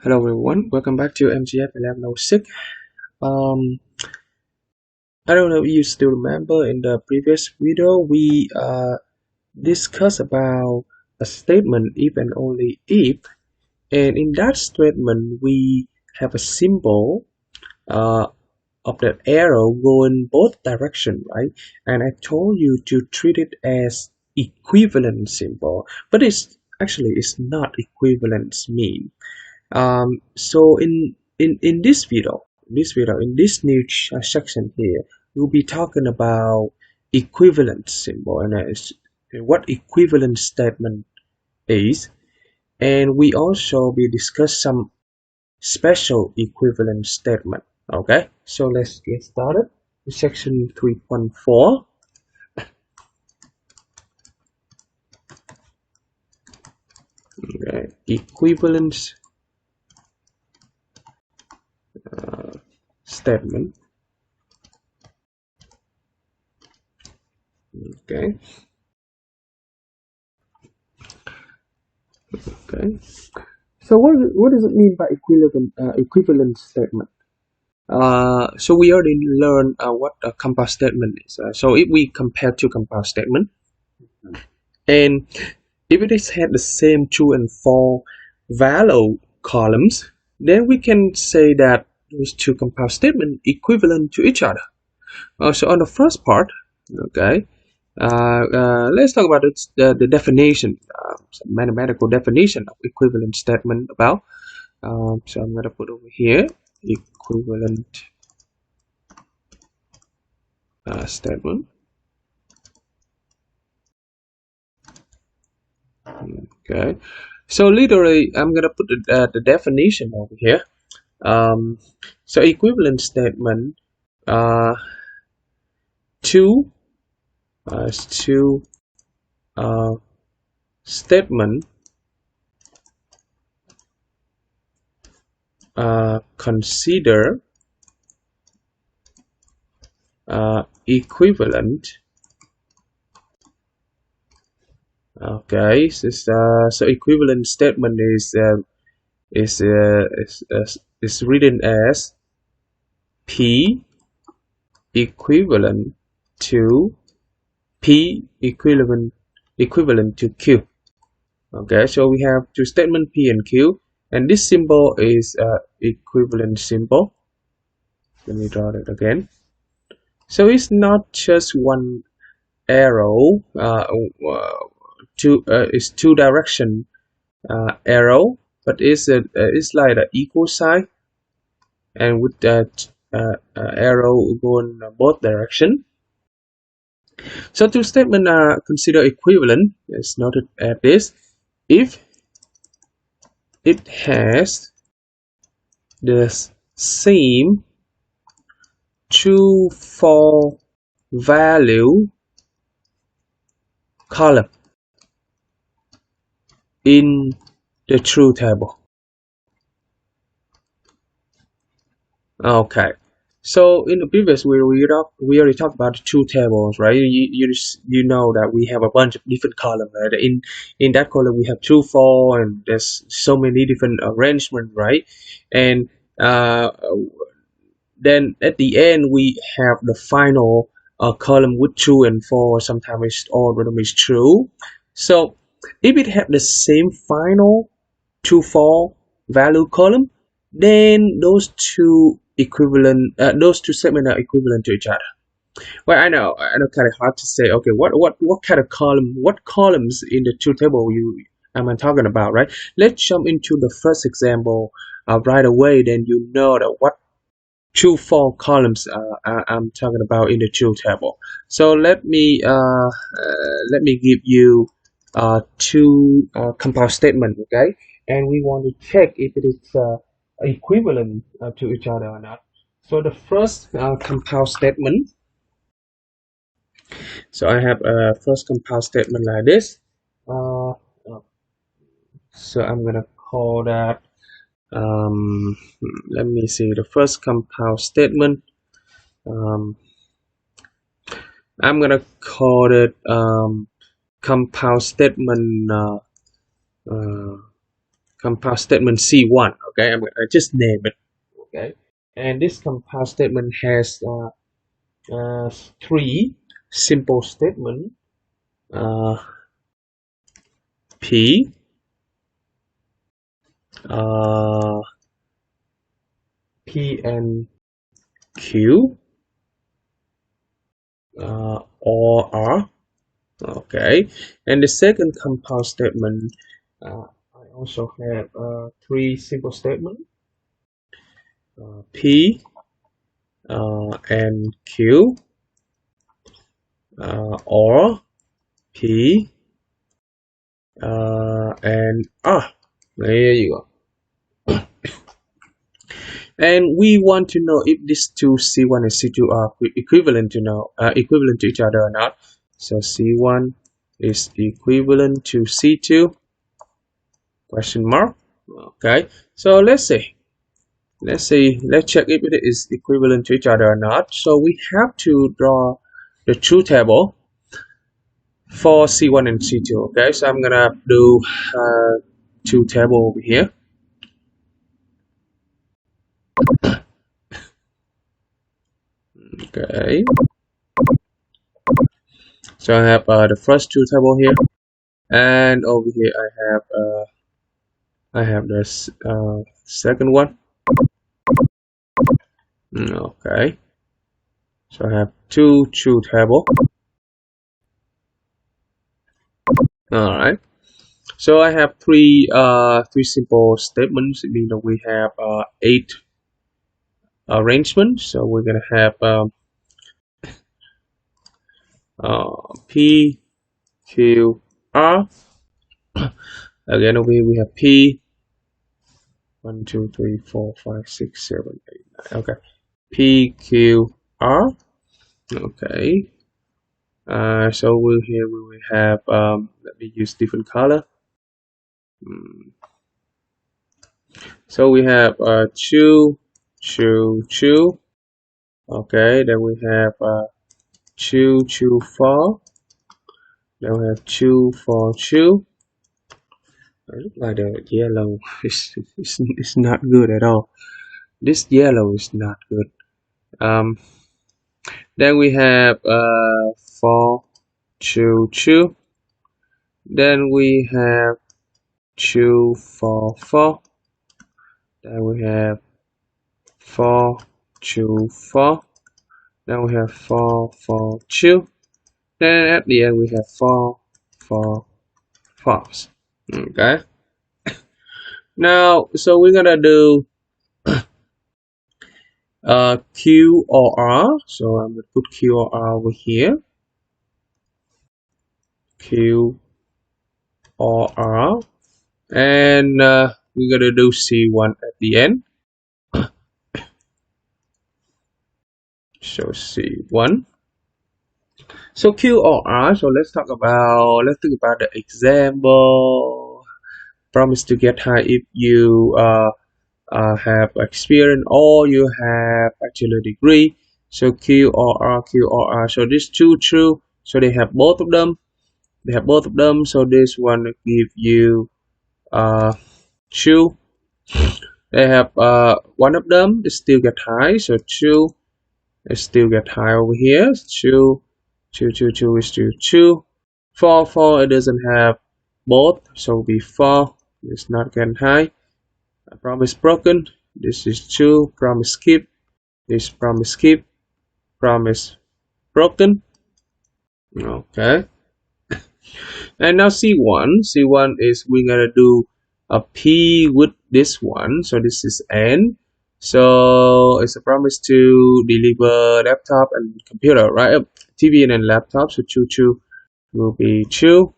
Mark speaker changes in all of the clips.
Speaker 1: Hello everyone, welcome back to MGF1106. Um, I don't know if you still remember in the previous video we discussed about a statement if and only if, and in that statement we have a symbol uh, of the arrow going both direction, right? And I told you to treat it as equivalent symbol, but it's not equivalent mean. So in in this new section here, we'll be talking about equivalent symbol and what equivalent statement is, and we also be discuss some special equivalent statement. Okay, so let's get started. Section 3.4. Okay, equivalence statement. Okay. Okay. So what does it mean by equivalent statement? So we already learned what a compound statement is. So if we compare two compound statement, and if it is had the same true and false value columns, then we can say that those two compound statements equivalent to each other. So on the first part, okay, let's talk about the definition, some mathematical definition of equivalent statement about. So I'm gonna put over here equivalent statement. Okay, so literally I'm gonna put the definition over here. So equivalent statement, two statement consider equivalent. Okay, so equivalent statement is written as P equivalent to equivalent to Q. Okay, so we have two statement P and Q, and this symbol is equivalent symbol. Let me draw it again. So it's not just one arrow, it's two direction arrow, but it's like an equal sign, and with that arrow going both direction. So two statements are considered equivalent. It's noted at this if it has the same true false value column in the truth table. Okay, so in the previous video we already talked about the truth tables, right? You know that we have a bunch of different columns, right? In that column we have true, false, and there's so many different arrangement, right? And then at the end we have the final column with true and false. Sometimes it's all random is true. So if it have the same final true false value column, then those two segments are equivalent to each other. Well, I know kind of hard to say. Okay, what kind of what columns in the truth table am I talking about, right? Let's jump into the first example right away. Then you know that what true false columns I'm talking about in the truth table. So let me give you two compound statement, okay? And we want to check if it is equivalent to each other or not. So the first compound statement. So I have a first compound statement like this. So I'm gonna call that. Let me see the first compound statement. I'm gonna call it compound statement compound statement C1. Okay, I just name it. Okay, and this compound statement has three simple statements. P, P and Q, or R. Okay, and the second compound statement, I also have three simple statements. P and Q, or P and R. There you go. And we want to know if these two C1 and C2 are equivalent to each other or not. So C1 is equivalent to C2? Question mark. Okay. So let's check if it is equivalent to each other or not. So we have to draw the truth table for C1 and C2. Okay. So I'm gonna do truth table over here. Okay. So I have the first truth table here, and over here I have this second one. Okay. So I have two truth table. All right. So I have three simple statements. It means that we have 8 arrangements. So we're gonna have P, Q, R. Again over here we have P. 1, 2, 3, 4, 5, 6, 7, 8, 9. Okay. P, Q, R. Okay. So here we will have let me use different color. So we have chew. Okay, then we have chew for. Then we have chew for chew. It looks like the yellow is not good at all. This yellow is not good. Then we have for chew. Then we have chew for. Then we have for chew for. Then we have for chew. Then at the end we have for false. Okay. Now, so we're gonna do Q or R. So I'm gonna put Q or R over here. Q or R, and we're gonna do C1 at the end. So C1. So Q or R. So let's think about the example. Promise to get high if you have experience or you have bachelor degree. So Q or R. So these two true. So they have both of them. So this one give you true. They have one of them is still get high. So true is still get high over here. True is still true. For it doesn't have both. So before it's not getting high. Promise broken. This is true. Promise skip. This promise skip. Promise broken. Okay. And now C1 is we're gonna do a P with this one. So this is N. So it's a promise to deliver laptop and computer, right? TV and then laptop. So true will be true.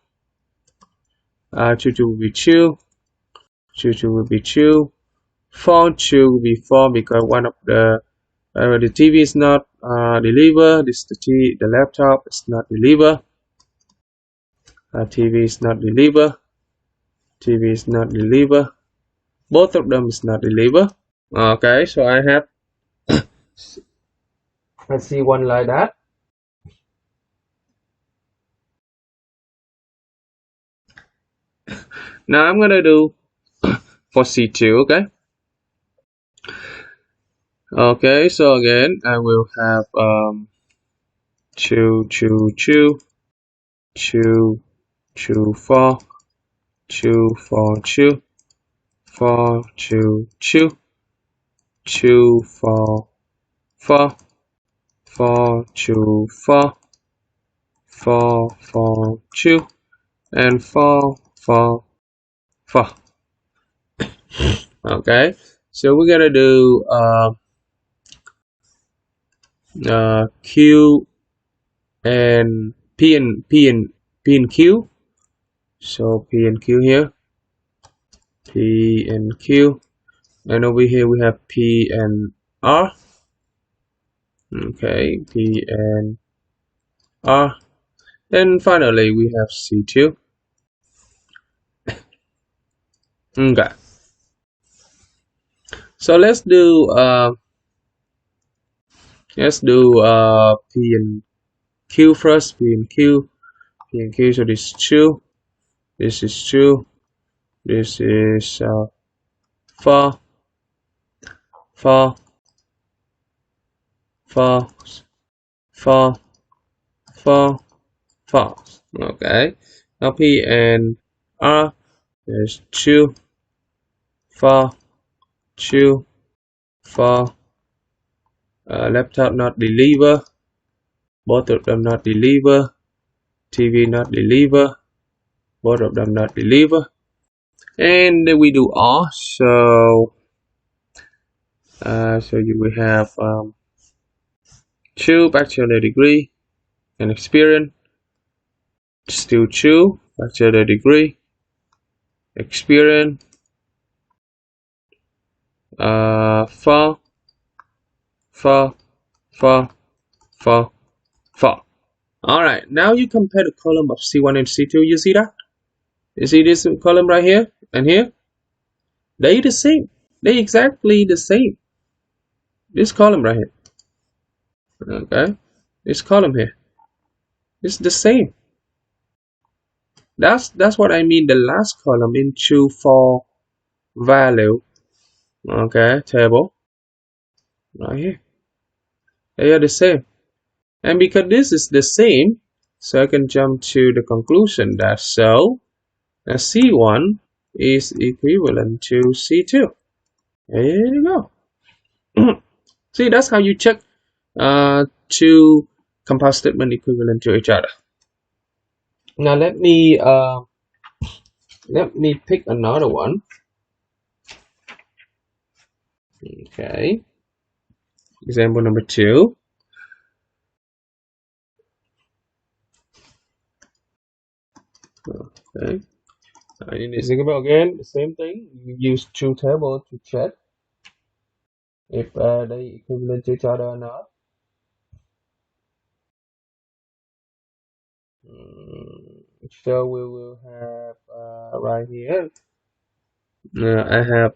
Speaker 1: True will be true. True will be true. For true will be for because one of the TV is not delivered. This the laptop is not delivered. TV is not delivered. TV is not delivered. Both of them is not delivered. Okay, so I have I see one like that. Now I'm gonna do for C2. Okay, so again I will have two four two four two four two four four two four two and four. Okay, so we're gonna do Q and P and Q. So P and Q here, P and Q, and over here we have P and R. Okay, P and R, and finally we have C2. Okay, so let's do P and Q first. P and Q. So this is 2, this is 2, this is 4 4 4 4 4 4. Okay, now P and R is 2 4 2 4. Laptop not deliver, both of them not deliver. TV not deliver, both of them not deliver. And then we do R. So you will have 2 bachelor degree and experience, still 2 bachelor degree experience, 4 4 4 4 4. All right, now you compare the column of C1 and C2. You see that? You see this column right here and here? They're the same. They're exactly the same. This column right here. Okay, this column here. It's the same. That's what I mean. The last column into for value. Okay, table right here. They are the same. And because this is the same, so I can jump to the conclusion that C1 is equivalent to C2. There you go. See, that's how you check two compound statements equivalent to each other. Now let me pick another one. Okay. Example number 2. Okay. In this example again, the same thing. You use two tables to check if they equivalent to each other or not. So we will have right here. I have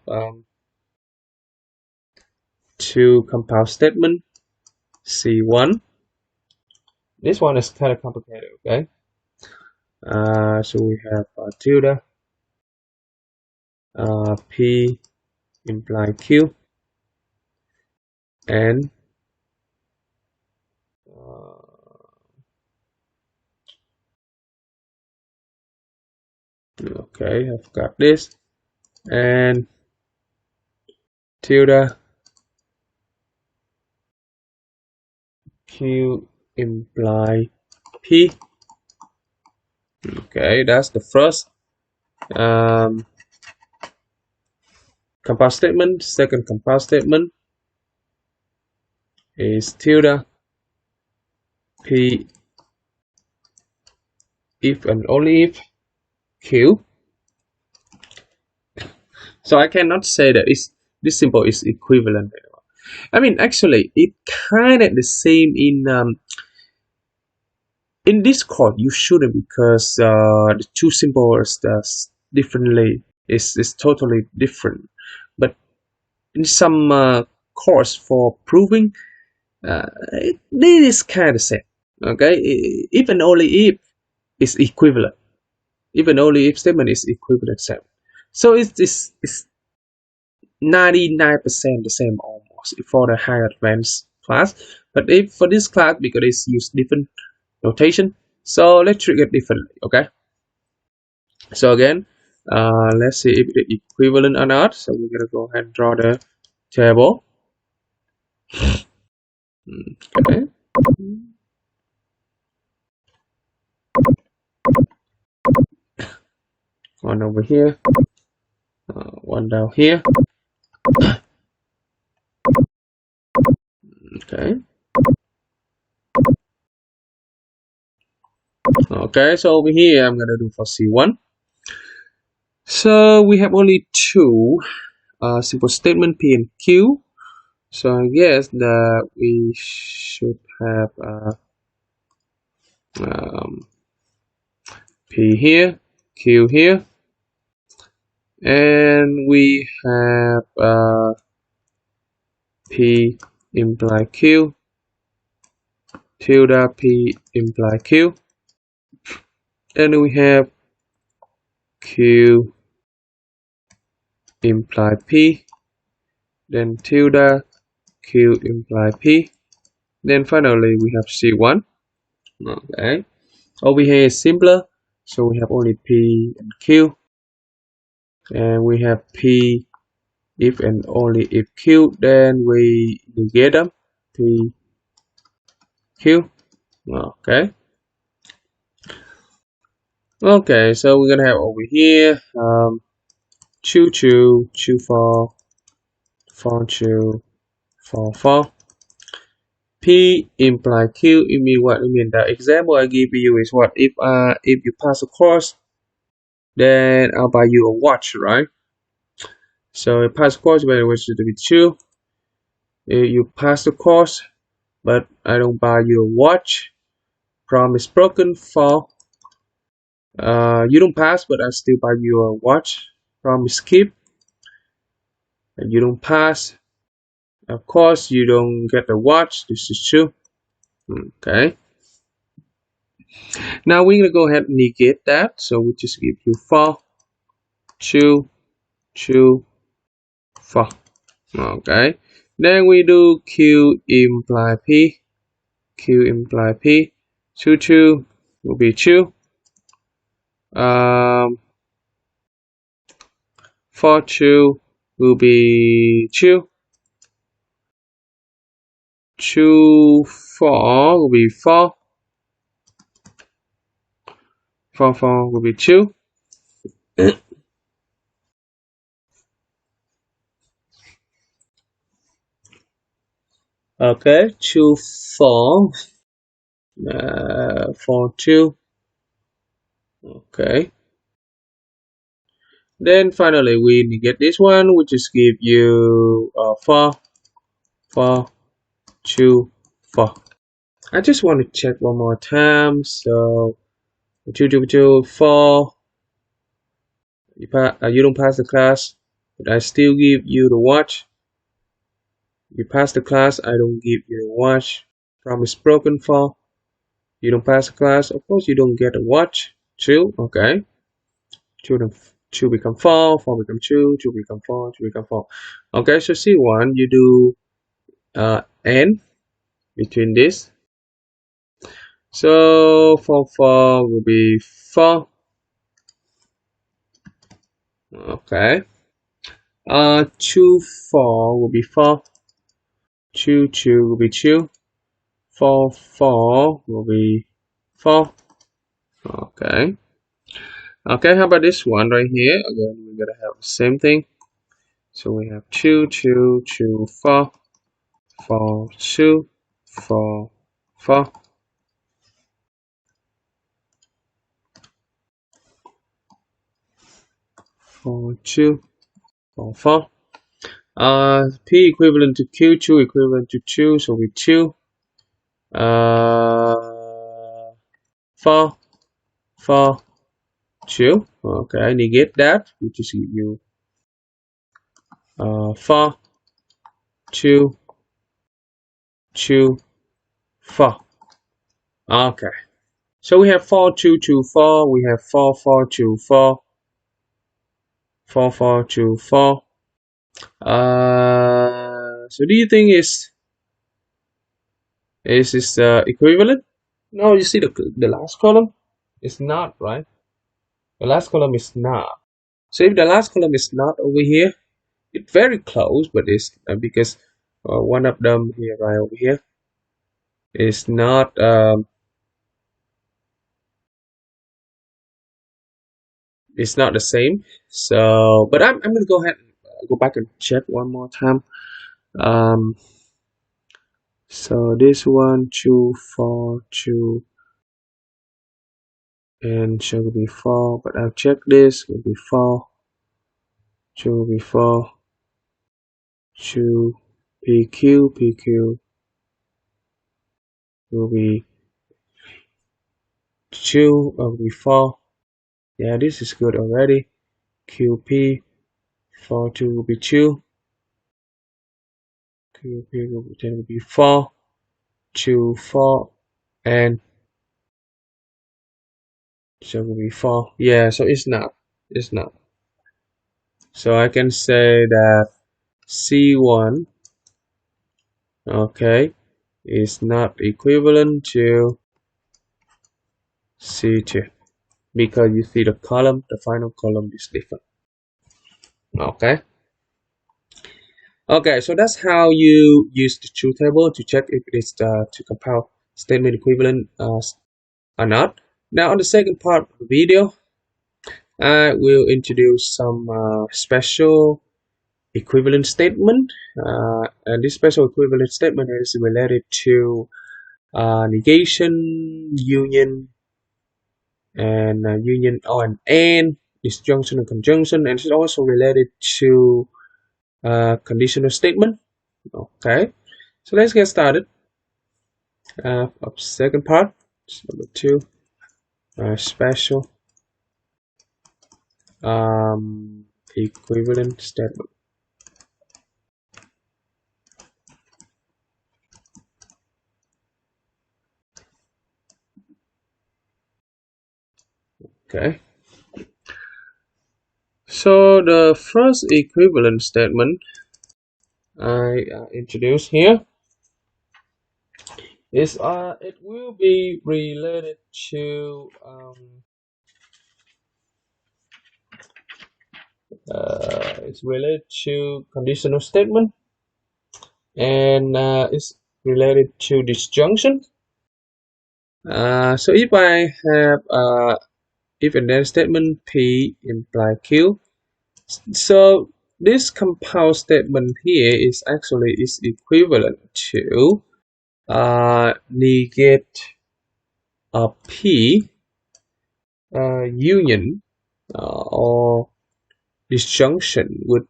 Speaker 1: two compound statement C1. This one is kind of complicated. Okay. So we have tilde P imply Q and okay, I've got this and tilde Q imply P. Okay, that's the first compound statement. Second compound statement is tilde P if and only if Q. So I cannot say that this symbol is equivalent. I mean, actually, it kind of the same in Discord. You shouldn't, because the two symbols differently is totally different. But in some course for proving, it is kind of same. Okay, if and only if is equivalent. If and only if statement is equivalent same. So it's 99% the same almost for the higher advanced class. But if for this class, because it's use different notation, so let's treat it differently. Okay. So again, let's see if it's equivalent or not. So we're gonna go ahead and draw the table. Okay. One over here, one down here. Okay. Okay, so over here I'm gonna do for C1. So we have only two simple statement P and Q. So I guess that we should have P here, Q here, and we have P imply Q, tilde P imply Q, and we have Q imply P, then tilde Q imply P, then finally we have C1. Okay, over here is simpler, so we have only P and Q, and we have P if and only if Q, then we negate them, P Q. Okay. Okay, so we're gonna have over here choo for choo for P imply Q. It mean what? It mean the example I give you is what? If you pass a course, then I'll buy you a watch, right? So if pass the course, but it was to be choo. If you pass the course, but I don't buy you a watch. Promise broken. For you don't pass, but I still buy you a watch. Promise keep. And you don't pass. Of course, you don't get the watch. This is true. Okay. Now we're gonna go ahead and negate that. So we just give you for choo for. Okay. Then we do Q imply P. Q imply P. Choo will be choo. For choo will be choo. Choo for will be for. For will be choo. Okay, choo for choo. Okay. Then finally we negate this one, we just give you for choo for. I just want to check one more time. So choo for you don't pass the class, but I still give you the watch. You pass the class, I don't give you the watch. Promise broken. For you don't pass the class, of course you don't get a watch. True. Okay. Choo become for become choo become for, choo become for. Okay, so C1 you do n between this. So for will be for. Okay. Choo for will be for. Choo will be choo. For will be for. Okay. Okay, how about this one right here? Again, we're gonna have the same thing. So we have choo for choo for choo for. P equivalent to Q, choo equivalent to choo, so we choo. For choo. Okay, I negate that. We just give you for choo for. Okay. So we have for choo for. We have for choo for choo for. So do you think is this equivalent? No, you see the last column is not, right? The last column is not. So if the last column is not over here, it's very close, but it's because one of them here, right over here, is not it's not the same. So, but I'm gonna go ahead and go back and check one more time. Um, so this one, 2, 4, 2, and should be 4, but I'll check this, will be 4, 2 will be 4, 2, PQ will be 2, will be 4. Yeah, this is good already. QP 4, 2 will be 2. QP will be 10 will be 4, 2, 4, and so will be 4. Yeah, so it's not. It's not. So I can say that C1, okay, is not equivalent to C2 because you see the column, the final column is different. Okay. Okay, so that's how you use the truth table to check if it's to compile statement equivalent or not. Now on the second part of the video, I will introduce some special equivalent statement, and this special equivalent statement is related to negation, union, and union or and disjunction and conjunction, and it's also related to conditional statement. Okay, so let's get started. Of second part, number 2, special equivalent statement. Okay, so the first equivalent statement I introduce here is it will be related to it's related to conditional statement, and it's related to disjunction. So if I have if and then statement P imply Q, so this compound statement here is actually is equivalent to negate P union or disjunction with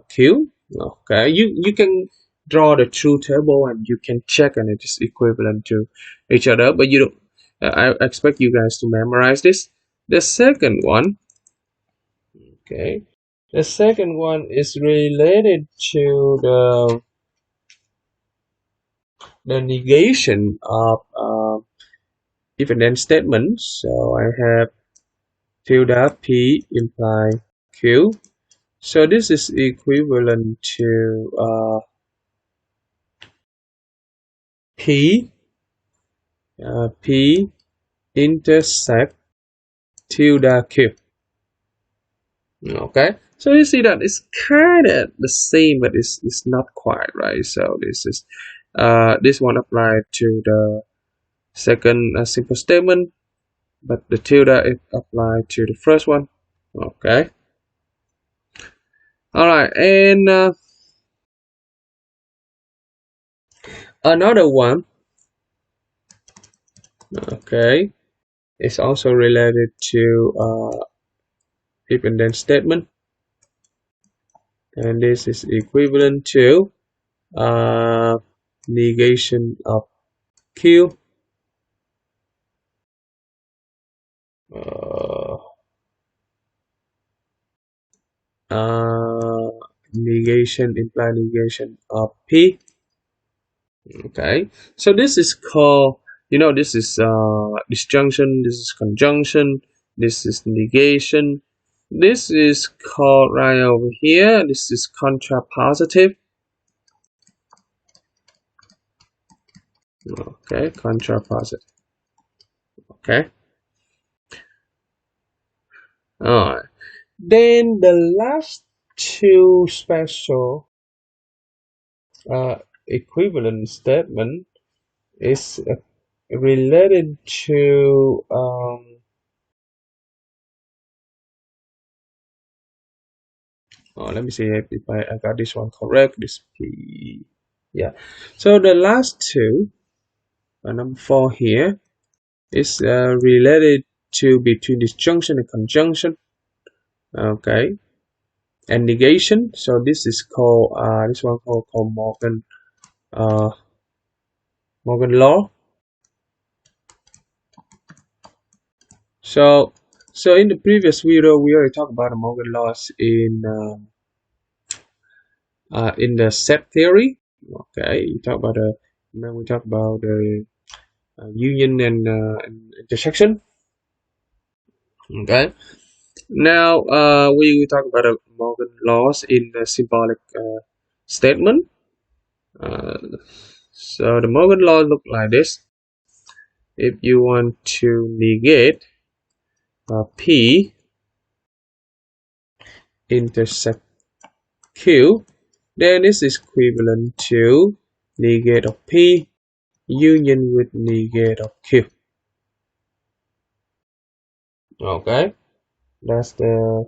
Speaker 1: Q. Okay, you can draw the truth table and you can check and it is equivalent to each other, but you don't. I expect you guys to memorize this. The second one, okay, the second one is related to the negation of if and then statements. So I have tilde P imply Q. So this is equivalent to P intersect tilde Q. Okay, so you see that it's kind of the same, but it's not quite right. So this is this one applied to the second simple statement, but the tilde is applied to the first one. Okay. All right, and another one. Okay, it's also related to if and then statement, and this is equivalent to negation of Q. Negation imply negation of P. Okay, so this is called, you know, this is disjunction, this is conjunction, this is negation, This is called right over here. This is contrapositive. Okay, contrapositive. Okay. Alright. Then the last two special equivalent statement is related to let me see if I got this one correct. This P, yeah. So the last two, number 4 here, is related to between disjunction and conjunction. Okay, and negation. So this is called this one called Morgan law. So in the previous video we already talked about the Morgan laws in the set theory. Okay, we talk about the union and intersection. Okay, now we talk about the Morgan laws in the symbolic statement. So the Morgan law look like this. If you want to negate P intersect Q, then this is equivalent to negate of P union with negate of Q. Okay, that's the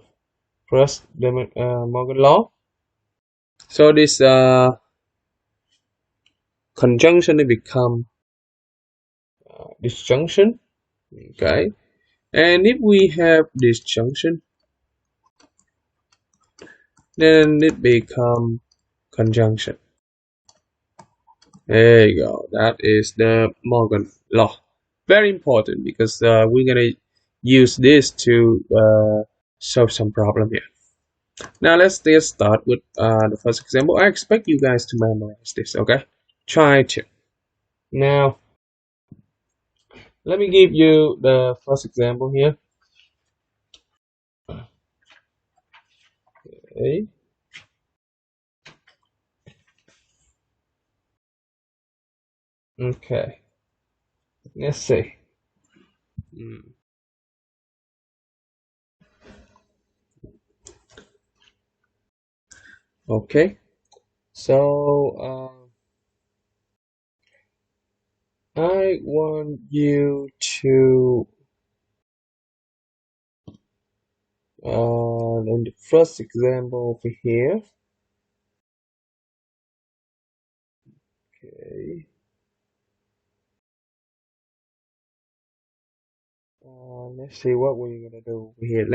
Speaker 1: first Morgan law. So this conjunction will become disjunction. Okay, and if we have disjunction, then it become conjunction. There you go. That is the Morgan law. Very important because we're gonna use this to solve some problem here. Now let's start with the first example. I expect you guys to memorize this. Okay, try to. Now let me give you the first example here. Okay. Okay. Let's see. Okay. So I want you to in the first example over here. Okay. Let's see what we're gonna do over here.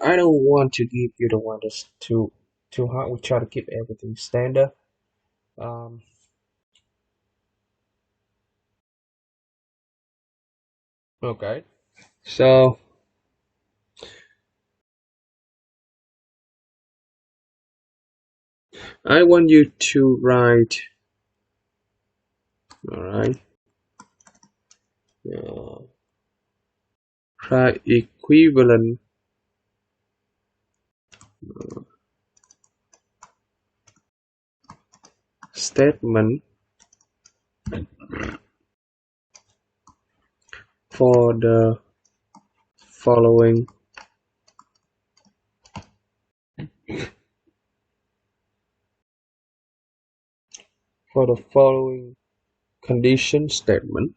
Speaker 1: I don't want to give you the one that's too hard. We try to keep everything standard. Okay. So I want you to write. All right. Write equivalent statement for the following condition statement.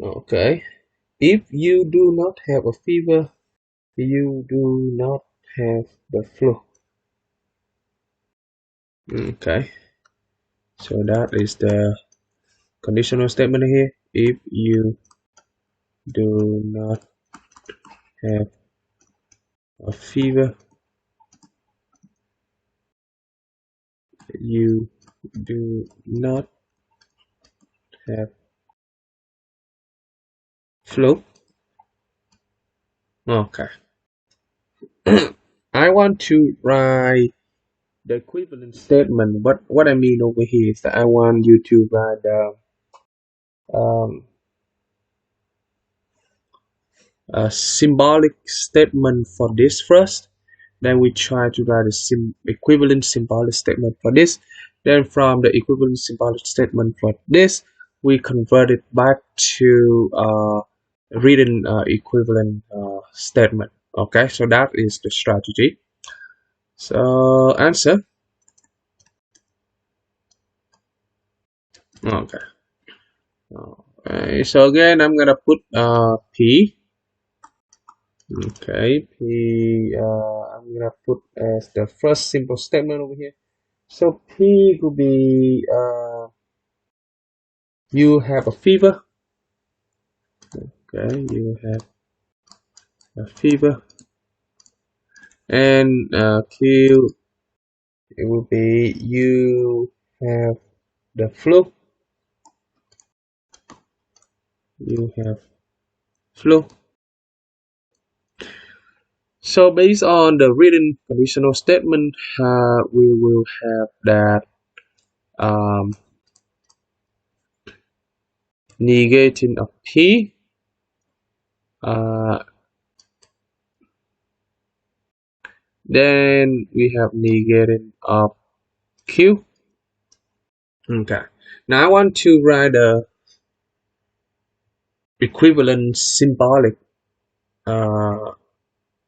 Speaker 1: Okay. If you do not have a fever, you do not have the flu. Okay. So that is the conditional statement here. If you do not have a fever, you do not have flu. Okay. I want to write the equivalent statement. What I mean over here is that I want you to write um, a symbolic statement for this first. Then we try to write a equivalent symbolic statement for this. Then from the equivalent symbolic statement for this, we convert it back to written equivalent statement. Okay, so that is the strategy. So answer. Okay. Okay. So again, I'm gonna put P. Okay, P. I'm gonna put as the first simple statement over here. So P could be you have a fever. Okay, you have a fever. And Q, it will be you have the flu. You have flu. So based on the written conditional statement, we will have that negating of P. Then we have negating of Q. Okay. Now I want to write a equivalent symbolic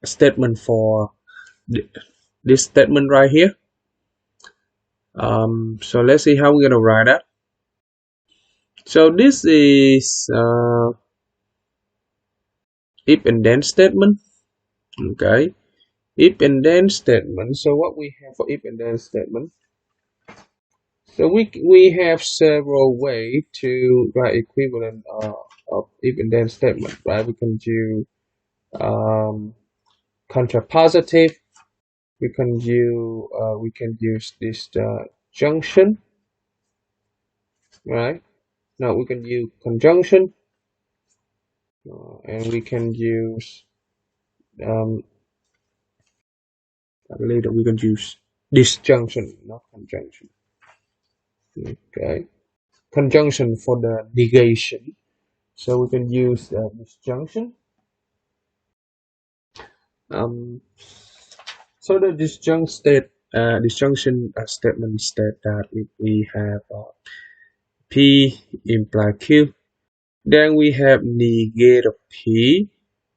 Speaker 1: statement for this statement right here. So let's see how we're gonna write that. So this is if and then statement. Okay, if and then statement. So what we have for if and then statement? So we have several ways to write equivalent of if and then statement, right? We can do contrapositive. We can use this junction, right? Now we can use conjunction, and we can use later we can use disjunction, not conjunction. Okay, conjunction for the negation. So we can use disjunction. So the disjunction statement state that if we have P imply Q, then we have negate of P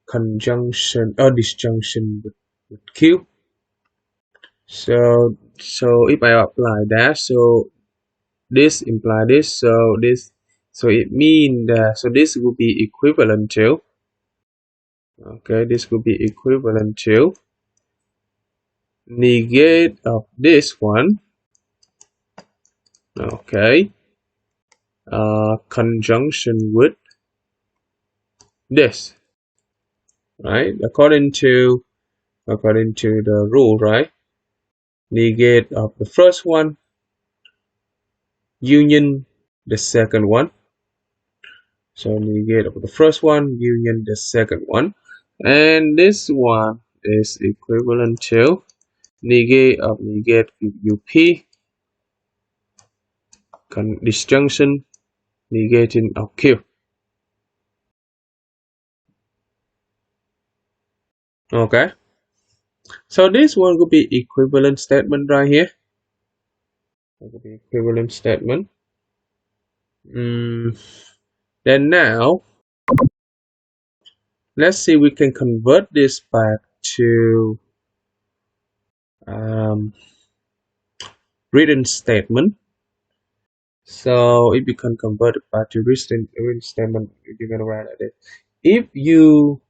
Speaker 1: conjunction or disjunction with Q. So if I apply that, so this imply this, so it means that so this will be equivalent to, okay, this will be equivalent to negate of this one, okay, conjunction with this, right? According to the rule, right? Negate of the first one, union the second one. So negate of the first one, union the second one, and this one is equivalent to negate of negate give you P, disjunction negating of Q. Okay, so this one could be equivalent statement right here. It could be equivalent statement. Then now let's see, we can convert this back to written statement. So if you can convert it back to written statement, you're gonna write like this: if you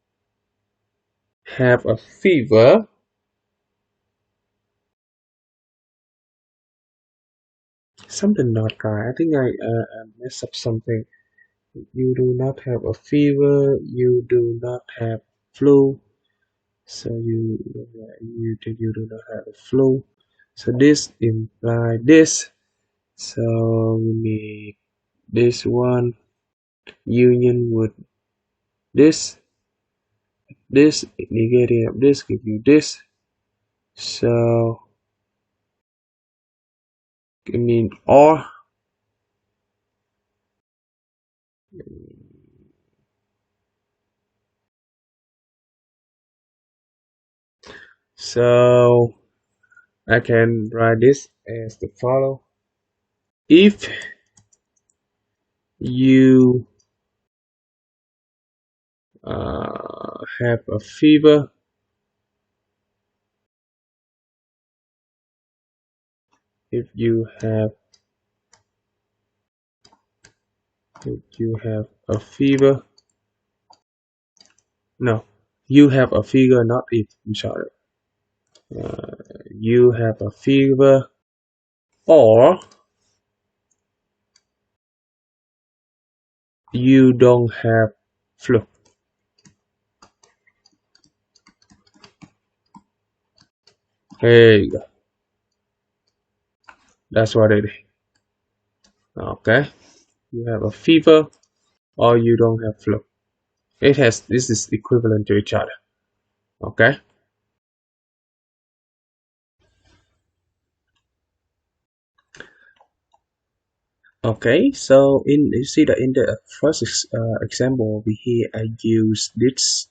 Speaker 1: have a fever, something not right. I think I messed up something. You do not have a fever. You do not have flu. So you do not have a flu. So this implies this. So we need this one union with this negating of this give you this. So I mean or So I can write this as the follow. If you have a fever, if you have a fever, no, you have a fever, not if, I'm sorry. You have a fever, or you don't have flu. There you go. That's what it is. Okay. You have a fever or you don't have flu. This is equivalent to each other. Okay. Okay. So you see that in the first example over here, I use this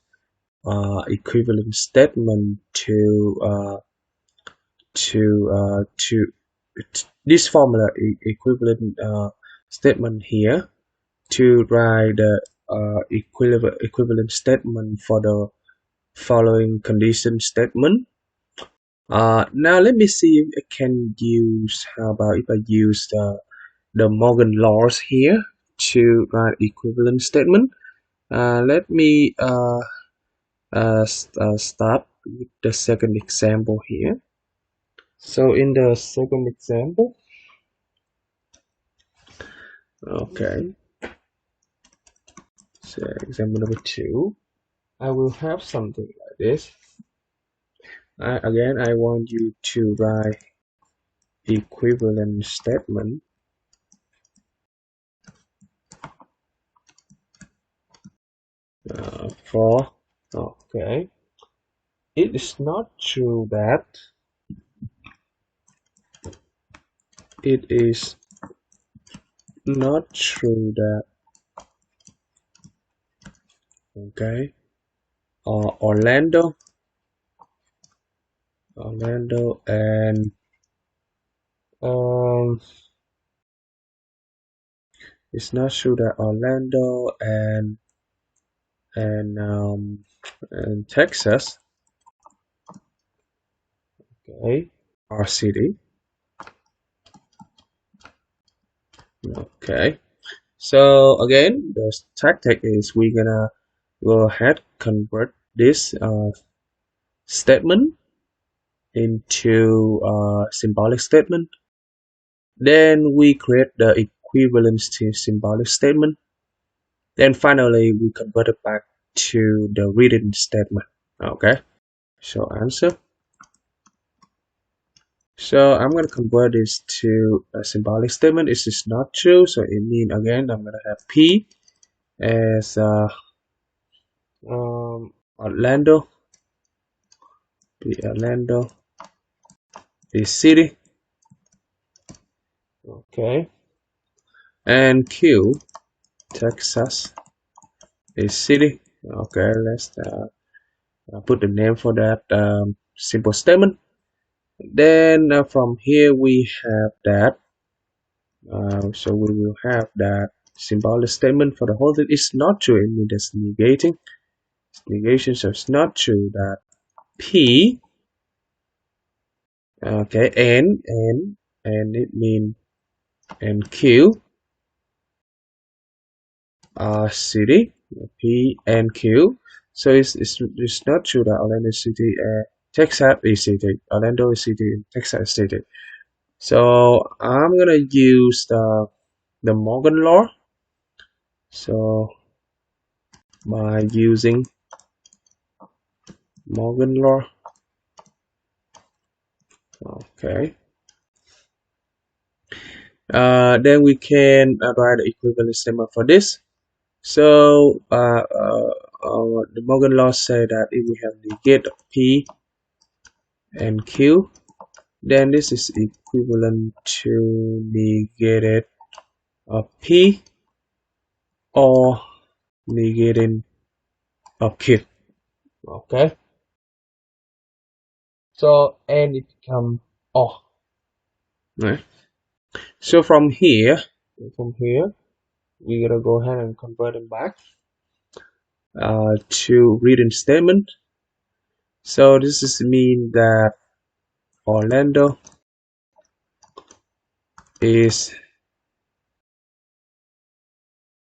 Speaker 1: equivalent statement to this formula equivalent statement here to write the equivalent statement for the following condition statement. Now let me see if I can use, how about if I use the Morgan laws here to write equivalent statement. Let me start with the second example here. So in the second example, okay, so example number 2, I will have something like this. Again, I want you to write equivalent statement for, okay, it is not true that it is not true that, okay, Orlando and it's not true that Orlando and Texas, okay, are city. Okay, so again the tactic is we're gonna go ahead convert this statement into a symbolic statement. Then we create the equivalence to symbolic statement. Then finally we convert it back to the written statement. Okay, so answer. So I'm going to convert this to a symbolic statement. This is not true, so it means again I'm going to have P as Orlando, the city, okay, and Q, Texas, the city. Okay, let's put the name for that simple statement. Then from here we have that. So we will have that symbolic statement for the whole thing. It's not true. It means it's negating. It's negation, so it's not true that P. Okay, and it means and Q are city. P and Q. So it's not true that Orlando City, Texas is city. Orlando is city, Texas is city. So I'm gonna use the Morgan law. So by using Morgan law, okay, then we can write the equivalent statement for this. So the Morgan law say that if we have negate P and Q, then this is equivalent to negated P or negating Q. Okay. So and it become or. Right. So from here we're gonna go ahead and convert them back to written statement. So this is mean that Orlando is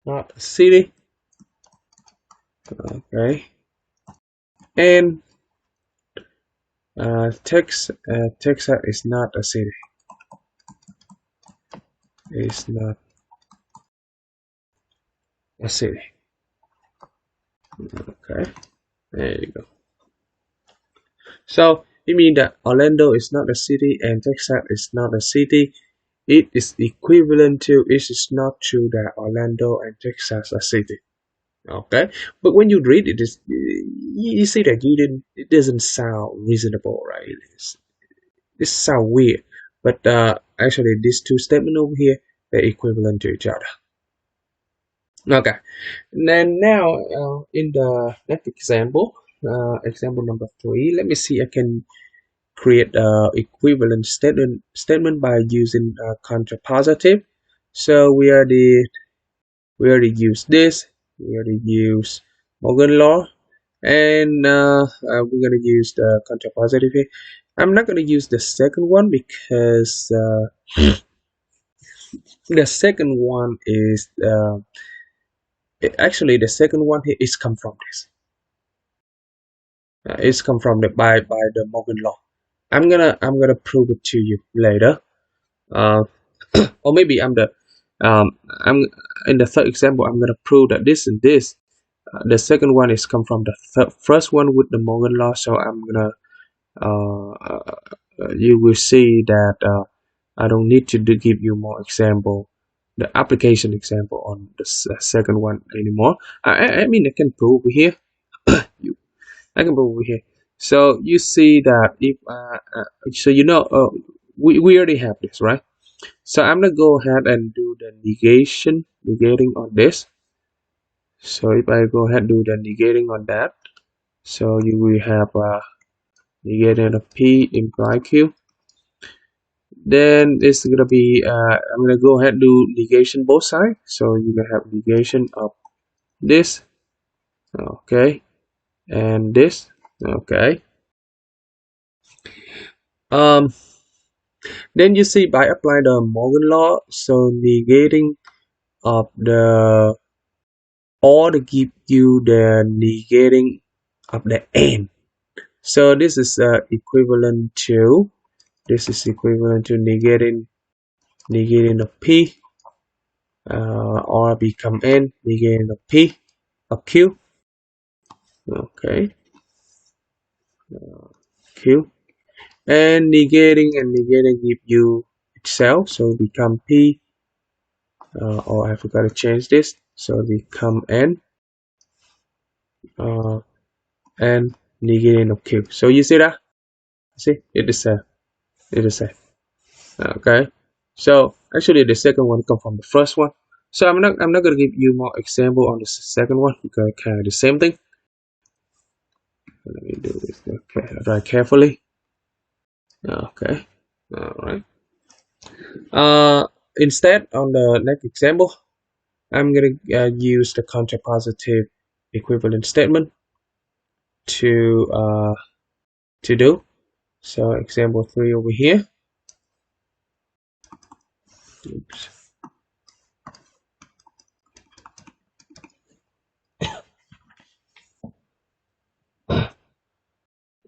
Speaker 1: not a city. Okay. And Texas is not a city. It's not a city. Okay. There you go. So it means that Orlando is not a city and Texas is not a city. It is equivalent to it is not true that Orlando and Texas are city. Okay, but when you read it, you see that it doesn't sound reasonable, right? This sound weird, but actually these two statements over here, they're equivalent to each other. Okay, and then now in the next example, example number 3, let me see. I can create a equivalent statement by using contrapositive. So we already use this. We already use Morgan law, and we're gonna use the contrapositive here. I'm not gonna use the second one because the second one is actually the second one here is come from this. It's come from the by the Morgan law. I'm gonna prove it to you later. Uh, or maybe I'm in the third example. I'm gonna prove that this and this. The second one is come from the first one with the Morgan law. So I'm gonna you will see that I don't need to give you more example, the application example on the second one anymore. I mean I can prove here. I can prove over here. So you see that if so we already have this, right? So I'm gonna go ahead and do the negating on this. So if I go ahead and do the negating on that, so you will have negating of P imply Q. Then it's gonna be I'm gonna go ahead and do negation both sides. So you can have negation of this, okay, and this, okay. Um, then you see by applying the Morgan law, so negating of the or to give you the negating of the n. So this is equivalent to negating of p or become n negating of p of q. Okay, q, and negating give you itself, so become p or I forgot to change this, so become n and negating of q. So you see that? See, it is a okay. So actually the second one come from the first one. So I'm not gonna give you more example on the second one because kind of the same thing. Let me do this. Okay, write carefully. Okay, all right. Instead on the next example, I'm gonna use the contrapositive equivalent statement to do. So example 3 over here. Oops.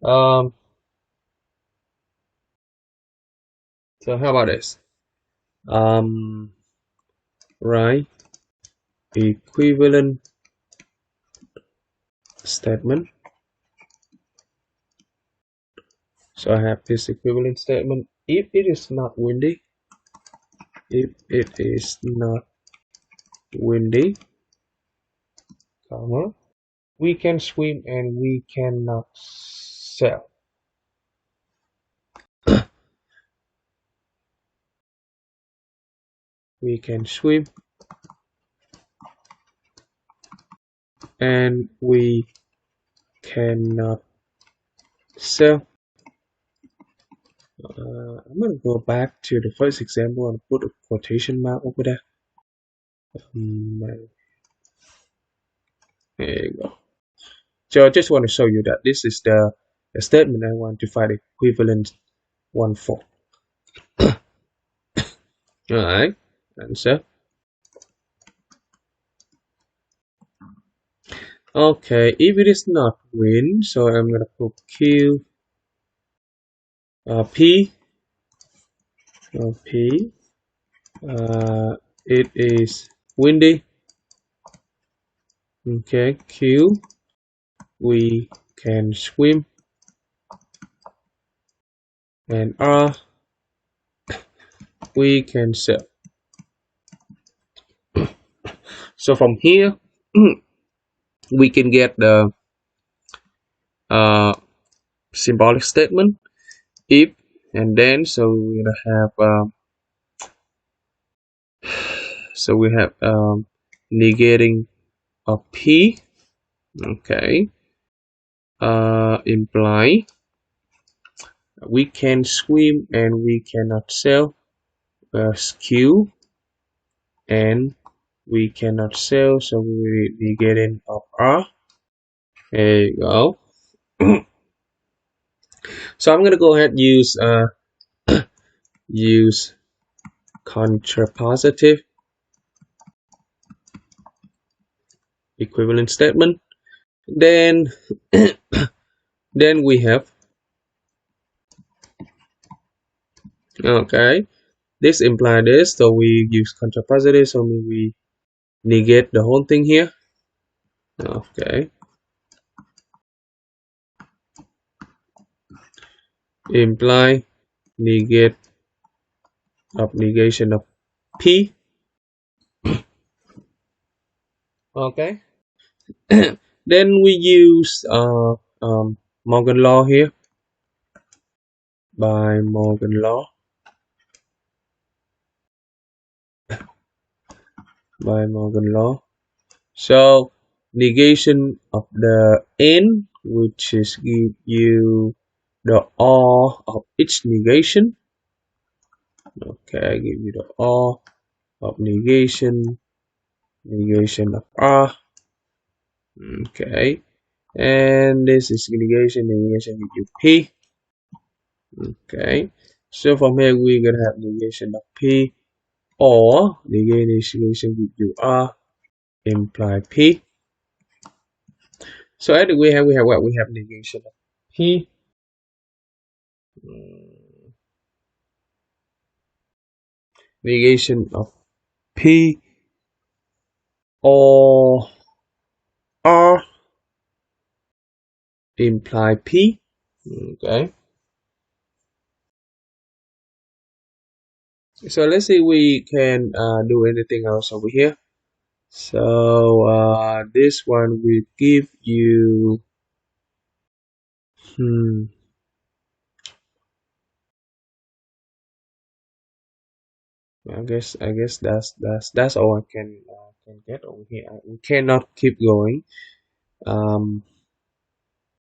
Speaker 1: Um. So how about this? Right. Equivalent statement. So I have this equivalent statement. If it is not windy, comma, we can swim and we cannot sail. We can swim and we cannot sail. I'm gonna go back to the first example and put a quotation mark over there. There you go. So I just want to show you that this is the statement I want to find equivalent one for. Alright, answer. Okay, if it is not win, so I'm gonna put Q P P. It is windy. Okay, Q. We can swim, and R. We can sail. So from here, we can get the symbolic statement if, and then so we're gonna have we have negating of P. Okay, imply we can swim and we cannot sail. Q, and we cannot sail, so we negating of R. There you go. So I'm gonna go ahead and use contrapositive equivalent statement. Then then we have, okay, this implies this, so we use contrapositive, so we negate the whole thing here. Okay, imply negate of negation of P. Okay. Then we use Morgan law here, by Morgan law, So negation of the n, which is give you the R of each negation. Okay, give you the R of negation of R. Okay, and this is negation give you P. Okay, so from here we're gonna have negation of P, or negation with you R imply P. So anyway, we have what? We have negation of P. Negation of P or R imply P. Okay. So let's see we can do anything else over here. So this one will give you I guess that's all I can get over here. We cannot keep going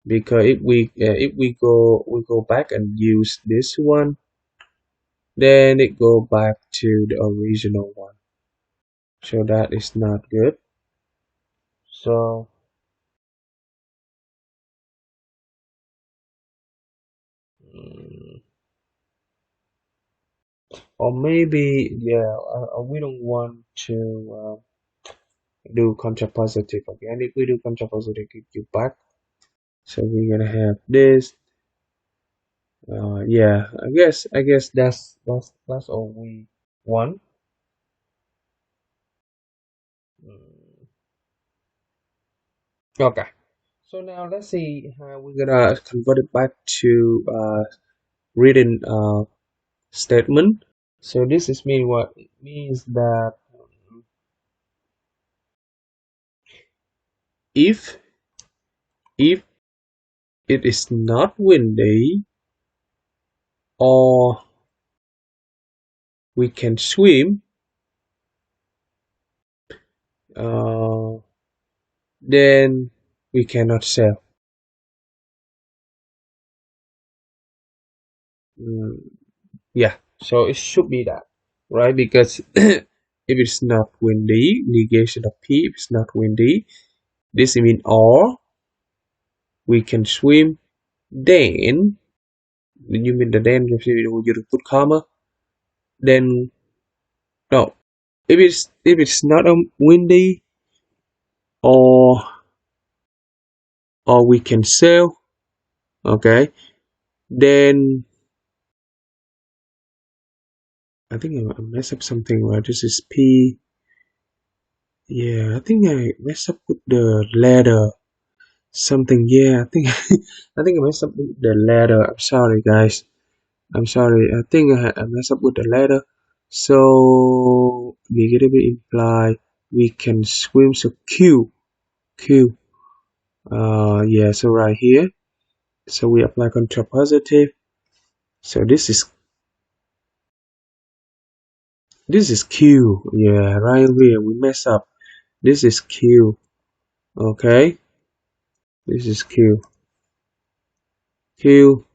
Speaker 1: because if we go back and use this one, then it go back to the original one. So that is not good. So or maybe we don't want to do contrapositive again. If we do contrapositive, give you back. So we're gonna have this. Yeah, I guess that's all we want. Okay. So now let's see how we're gonna convert it back to written statement. So this is mean what it means that if it is not windy or we can swim, then we cannot sail. Yeah, so it should be that, right? Because if it's not windy, negation of P, if it's not windy, this means or we can swim. Then you mean the then you put comma. Then no, if it's not windy or we can sail, okay. Then I think I messed up something, right? This is P. Yeah, I think I messed up with the letter something. Yeah, I think I think I messed up with the letter. I'm sorry, guys. I'm sorry. I think I messed up with the letter. So negative imply we can swim. So Q. Yeah. So right here. So we apply contrapositive. So this is Q. Yeah, right here we mess up. This is Q. Okay. This is Q. Q.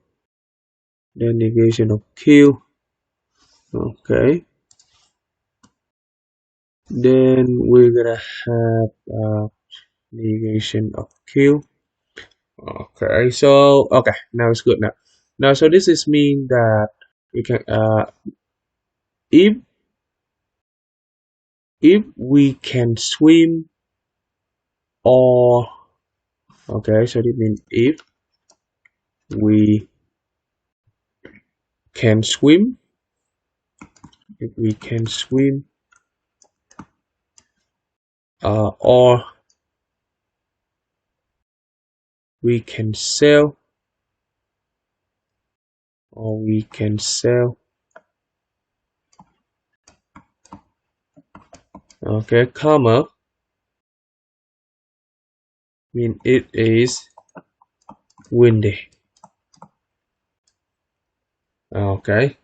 Speaker 1: Then negation of Q. Okay. Then we're gonna have negation of Q. Okay, so now it's good now. Now, so this is mean that we can if we can swim or okay, so this means if we can swim, if we can swim or we can sail or we can sail. Okay, comma mean it is windy. Okay,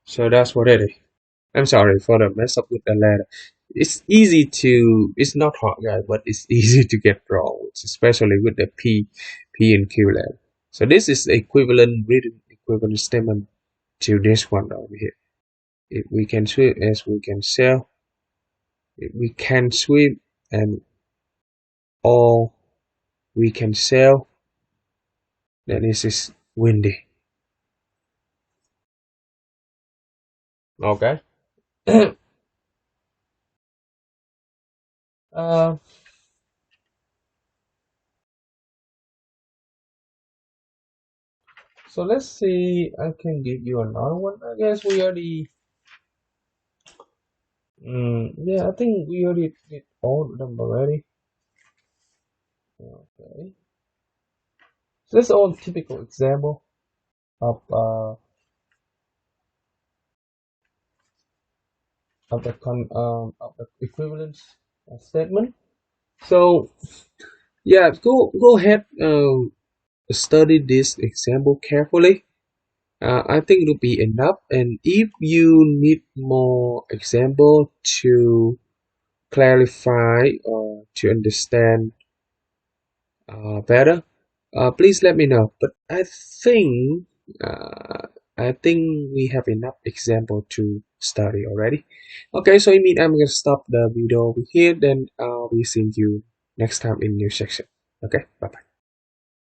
Speaker 1: so that's what it is. I'm sorry for the mess up with the letter. It's not hard, guys, but it's easy to get wrong, especially with the P and Q letter. So this is equivalent written equivalent statement to this one over here. If we can swim as we can sail, if we can swim and or we can sail, then this is windy. Okay. uh, so let's see. I can give you another one. I guess we already. Yeah, I think we already did all of them already. Okay. So that's all typical example of the equivalence statement. So yeah, go ahead study this example carefully. I think it'll be enough. And if you need more example to clarify or to understand better, please let me know. But uh, I think we have enough example to study already. Okay, so I mean I'm gonna stop the video over here. Then we see you next time in new section. Okay, bye bye.